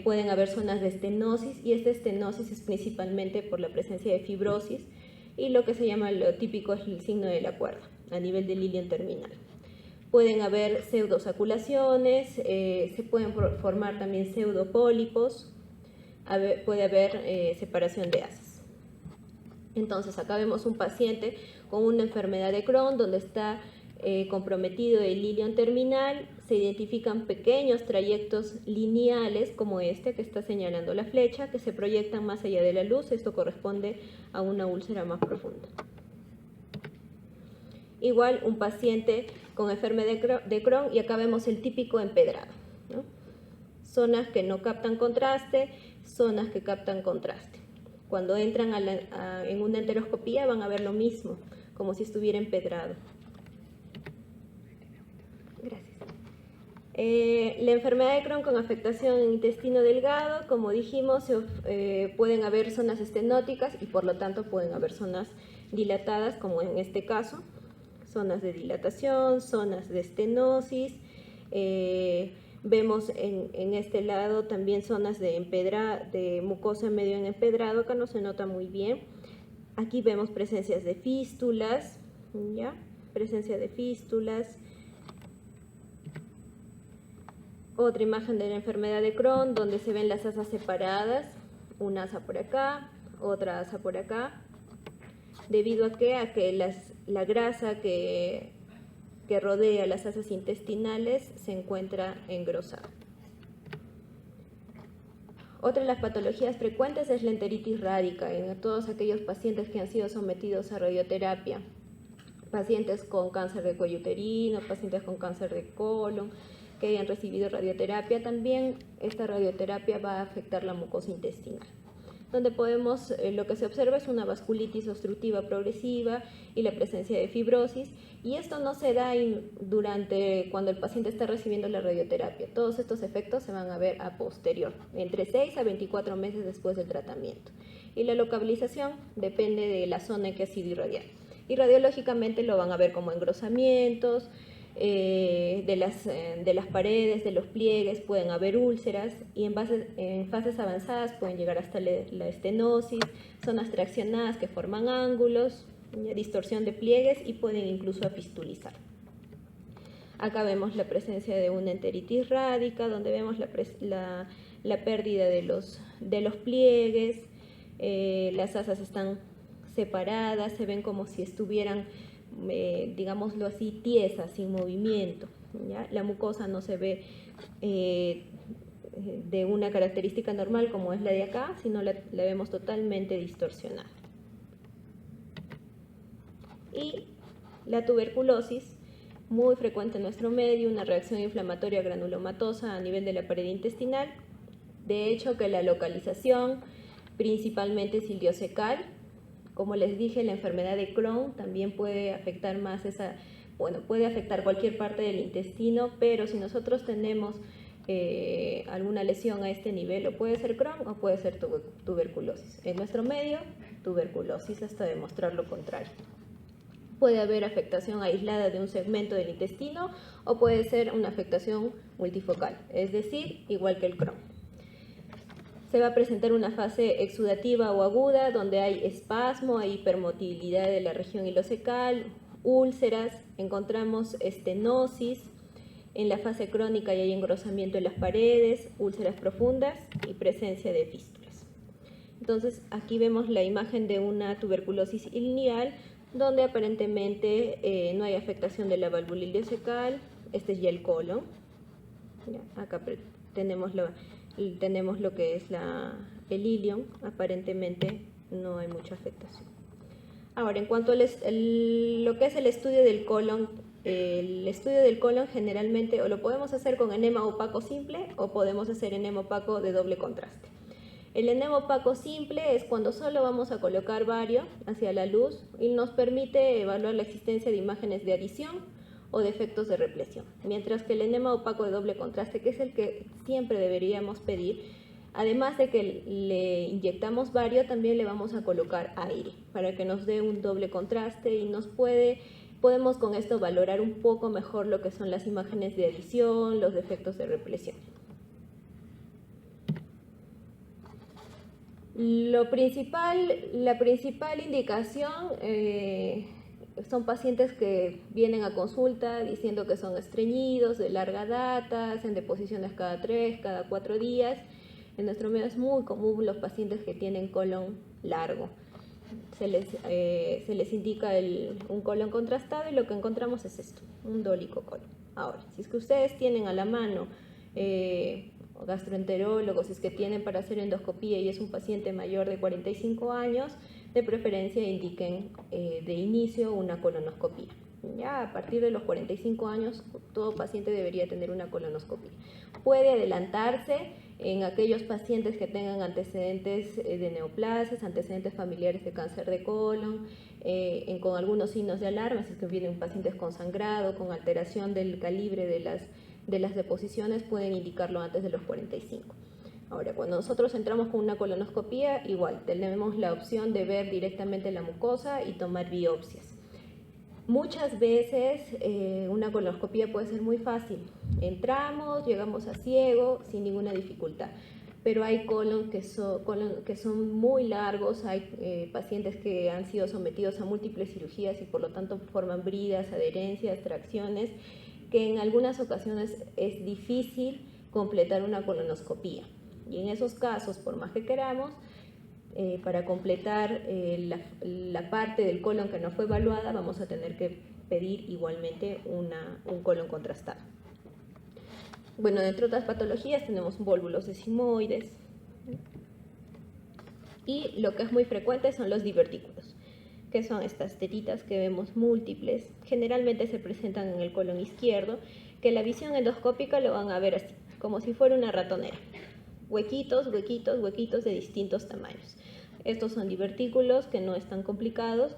Pueden haber zonas de estenosis, y esta estenosis es principalmente por la presencia de fibrosis, y lo que se llama lo típico es el signo de la cuerda, a nivel del ilion terminal. Pueden haber pseudosaculaciones, se pueden formar también pseudopólipos, puede haber separación de asas. Entonces, acá vemos un paciente con una enfermedad de Crohn donde está comprometido el ilion terminal. Se identifican pequeños trayectos lineales como este que está señalando la flecha, que se proyectan más allá de la luz. Esto corresponde a una úlcera más profunda. Igual un paciente con enfermedad de Crohn, y acá vemos el típico empedrado, ¿no? Zonas que no captan contraste, zonas que captan contraste. Cuando entran en una enteroscopía van a ver lo mismo, como si estuviera empedrado. Gracias. La enfermedad de Crohn con afectación en intestino delgado, como dijimos, pueden haber zonas estenóticas y por lo tanto pueden haber zonas dilatadas, como en este caso, zonas de dilatación, zonas de estenosis. Vemos en este lado también zonas de mucosa medio en empedrado, acá no se nota muy bien. Aquí vemos presencias de fístulas, ¿ya? Presencia de fístulas. Otra imagen de la enfermedad de Crohn, donde se ven las asas separadas, una asa por acá, otra asa por acá. ¿Debido a qué? A que la grasa que rodea las asas intestinales se encuentra engrosada. Otra de las patologías frecuentes es la enteritis radica en todos aquellos pacientes que han sido sometidos a radioterapia. Pacientes con cáncer de cuello uterino, pacientes con cáncer de colon, que hayan recibido radioterapia, también esta radioterapia va a afectar la mucosa intestinal, donde lo que se observa es una vasculitis obstructiva progresiva y la presencia de fibrosis, y esto no se da cuando el paciente está recibiendo la radioterapia. Todos estos efectos se van a ver a posterior, entre 6 a 24 meses después del tratamiento. Y la localización depende de la zona en que ha sido irradiada. Y radiológicamente lo van a ver como engrosamientos, de las paredes, de los pliegues, pueden haber úlceras, y en fases avanzadas pueden llegar hasta la estenosis, zonas traccionadas que forman ángulos, distorsión de pliegues, y pueden incluso fistulizar. Acá vemos la presencia de una enteritis radica, donde vemos la pérdida de los pliegues, las asas están separadas, se ven como si estuvieran, digámoslo así, tiesas, sin movimiento, ¿ya? La mucosa no se ve de una característica normal como es la de acá, sino la vemos totalmente distorsionada. Y la tuberculosis, muy frecuente en nuestro medio, una reacción inflamatoria granulomatosa a nivel de la pared intestinal. De hecho, que la localización principalmente es iliocecal. Como les dije, la enfermedad de Crohn también puede afectar puede afectar cualquier parte del intestino, pero si nosotros tenemos alguna lesión a este nivel, o puede ser Crohn o puede ser tuberculosis. En nuestro medio, tuberculosis, hasta demostrar lo contrario. Puede haber afectación aislada de un segmento del intestino o puede ser una afectación multifocal, es decir, igual que el Crohn. Se va a presentar una fase exudativa o aguda donde hay espasmo, hay hipermotilidad de la región ileocecal, úlceras, encontramos estenosis. En la fase crónica hay engrosamiento en las paredes, úlceras profundas y presencia de fístulas. Entonces aquí vemos la imagen de una tuberculosis ileal donde aparentemente no hay afectación de la válvula ileocecal. Este es ya el colon. Acá tenemos lo que es el ilion, aparentemente no hay mucha afectación. Ahora, en cuanto a lo que es el estudio del colon el estudio del colon generalmente o lo podemos hacer con enema opaco simple o podemos hacer enema opaco de doble contraste. El enema opaco simple es cuando solo vamos a colocar bario hacia la luz y nos permite evaluar la existencia de imágenes de adición o de efectos de represión. Mientras que el enema opaco de doble contraste, que es el que siempre deberíamos pedir, además de que le inyectamos bario, también le vamos a colocar aire para que nos dé un doble contraste y podemos con esto valorar un poco mejor lo que son las imágenes de adición, los efectos de represión. La principal indicación son pacientes que vienen a consulta diciendo que son estreñidos de larga data, hacen deposiciones cada 3, cada 4 días. En nuestro medio es muy común los pacientes que tienen colon largo. Se les indica un colon contrastado y lo que encontramos es esto, un dólico colon. Ahora, si es que ustedes tienen a la mano gastroenterólogos, si es que tienen para hacer endoscopía y es un paciente mayor de 45 años, de preferencia indiquen de inicio una colonoscopía. Ya a partir de los 45 años, todo paciente debería tener una colonoscopía. Puede adelantarse en aquellos pacientes que tengan antecedentes de neoplasias, antecedentes familiares de cáncer de colon, con algunos signos de alarma, si es que vienen pacientes con sangrado, con alteración del calibre de las deposiciones, pueden indicarlo antes de los 45. Ahora, cuando nosotros entramos con una colonoscopía, igual, tenemos la opción de ver directamente la mucosa y tomar biopsias. Muchas veces una colonoscopía puede ser muy fácil. Entramos, llegamos a ciego sin ninguna dificultad. Pero hay colon que son muy largos, hay pacientes que han sido sometidos a múltiples cirugías y por lo tanto forman bridas, adherencias, tracciones, que en algunas ocasiones es difícil completar una colonoscopía. Y en esos casos, por más que queramos, para completar la parte del colon que no fue evaluada, vamos a tener que pedir igualmente un colon contrastado. Bueno, entre otras patologías tenemos vólvulos sesimoides y lo que es muy frecuente son los divertículos, que son estas tetitas que vemos múltiples, generalmente se presentan en el colon izquierdo, que la visión endoscópica lo van a ver así, como si fuera una ratonera. Huequitos, huequitos, huequitos de distintos tamaños. Estos son divertículos que no están complicados.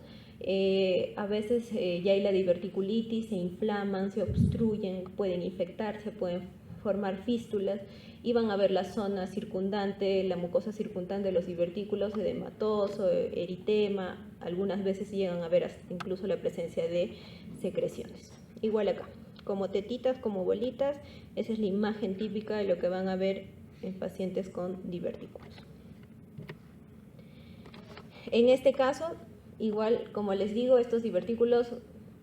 A veces ya hay la diverticulitis, se inflaman, se obstruyen, pueden infectarse, pueden formar fístulas y van a ver la zona circundante, la mucosa circundante de los divertículos, edematoso, eritema, algunas veces llegan a ver incluso la presencia de secreciones. Igual acá, como tetitas, como bolitas, esa es la imagen típica de lo que van a ver en pacientes con divertículos. En este caso, igual como les digo, estos divertículos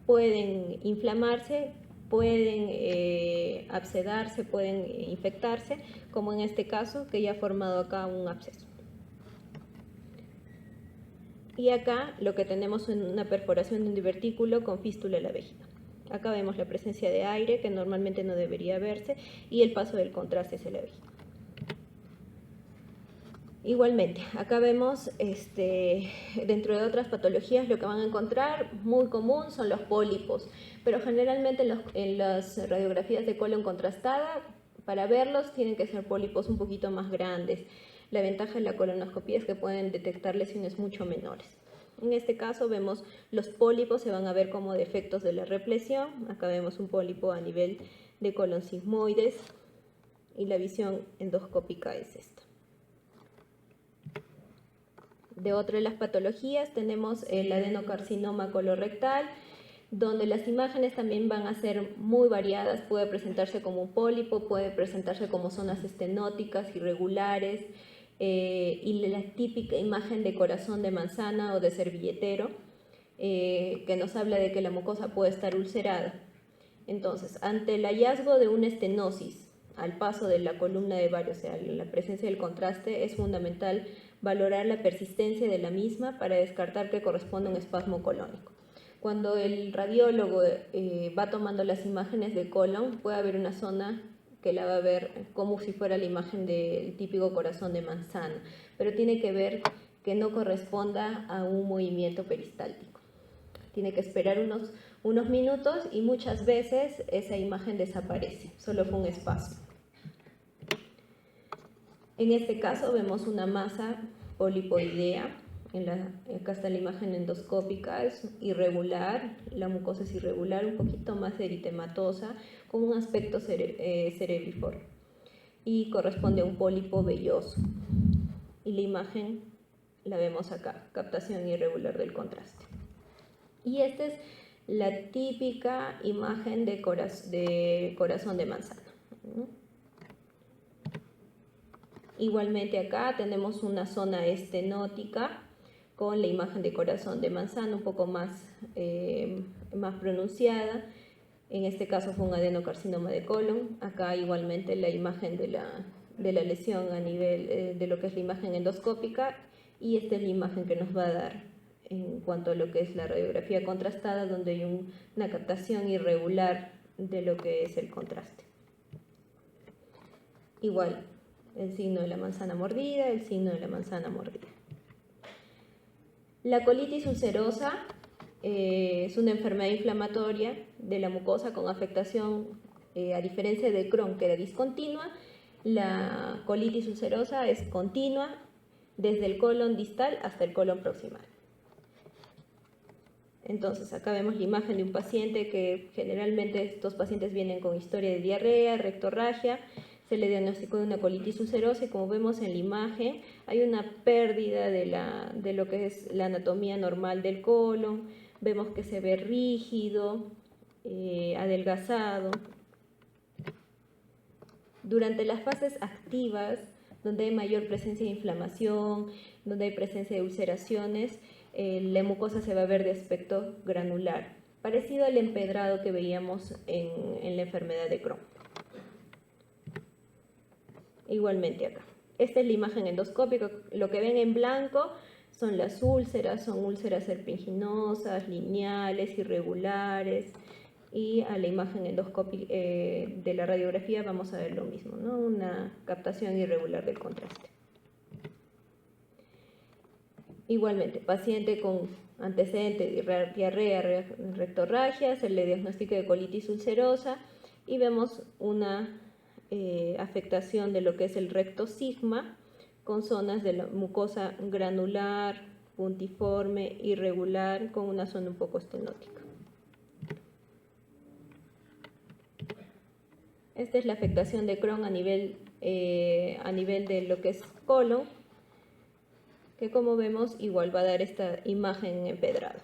pueden inflamarse, pueden abscedarse, pueden infectarse, como en este caso que ya ha formado acá un absceso. Y acá lo que tenemos es una perforación de un divertículo con fístula en la vejiga. Acá vemos la presencia de aire, que normalmente no debería verse, y el paso del contraste hacia la vejiga. Igualmente, acá vemos, dentro de otras patologías, lo que van a encontrar muy común son los pólipos, pero generalmente en las radiografías de colon contrastada, para verlos tienen que ser pólipos un poquito más grandes. La ventaja de la colonoscopía es que pueden detectar lesiones mucho menores. En este caso vemos los pólipos, se van a ver como defectos de la represión. Acá vemos un pólipo a nivel de colon sigmoides y la visión endoscópica es esta. De otra de las patologías tenemos el adenocarcinoma colorectal, donde las imágenes también van a ser muy variadas, puede presentarse como un pólipo, puede presentarse como zonas estenóticas irregulares, y la típica imagen de corazón de manzana o de servilletero, que nos habla de que la mucosa puede estar ulcerada. Entonces, ante el hallazgo de una estenosis al paso de la columna de bario, o sea, la presencia del contraste, es fundamental valorar la persistencia de la misma para descartar que corresponde a un espasmo colónico. Cuando el radiólogo va tomando las imágenes de colon, puede haber una zona que la va a ver como si fuera la imagen del típico corazón de manzana, pero tiene que ver que no corresponda a un movimiento peristáltico. Tiene que esperar unos minutos y muchas veces esa imagen desaparece, solo fue un espacio. En este caso vemos una masa polipoidea. Acá está la imagen endoscópica, es irregular, la mucosa es irregular, un poquito más eritematosa, con un aspecto cerebriforme y corresponde a un pólipo velloso. Y la imagen la vemos acá, captación irregular del contraste. Y esta es la típica imagen de corazón de manzana. Igualmente acá tenemos una zona estenótica con la imagen de corazón de manzana un poco más pronunciada. En este caso fue un adenocarcinoma de colon. Acá igualmente la imagen de la lesión a nivel de lo que es la imagen endoscópica, y esta es la imagen que nos va a dar en cuanto a lo que es la radiografía contrastada, donde hay una captación irregular de lo que es el contraste. Igual, el signo de la manzana mordida, el signo de la manzana mordida. La colitis ulcerosa es una enfermedad inflamatoria de la mucosa con afectación, a diferencia del Crohn, que era discontinua. La colitis ulcerosa es continua desde el colon distal hasta el colon proximal. Entonces, acá vemos la imagen de un paciente que generalmente estos pacientes vienen con historia de diarrea, rectorragia. Se le diagnosticó de una colitis ulcerosa y, como vemos en la imagen, hay una pérdida de lo que es la anatomía normal del colon. Vemos que se ve rígido, adelgazado. Durante las fases activas, donde hay mayor presencia de inflamación, donde hay presencia de ulceraciones, la mucosa se va a ver de aspecto granular, parecido al empedrado que veíamos en la enfermedad de Crohn. Igualmente acá. Esta es la imagen endoscópica. Lo que ven en blanco son las úlceras, son úlceras serpiginosas, lineales, irregulares. Y a la imagen endoscópica de la radiografía vamos a ver lo mismo, ¿no? Una captación irregular del contraste. Igualmente, paciente con antecedente de diarrea, rectorragia, se le diagnostica de colitis ulcerosa y vemos una afectación de lo que es el recto sigma, con zonas de la mucosa granular, puntiforme, irregular, con una zona un poco estenótica. Esta es la afectación de Crohn a nivel de lo que es colon, que como vemos igual va a dar esta imagen empedrada.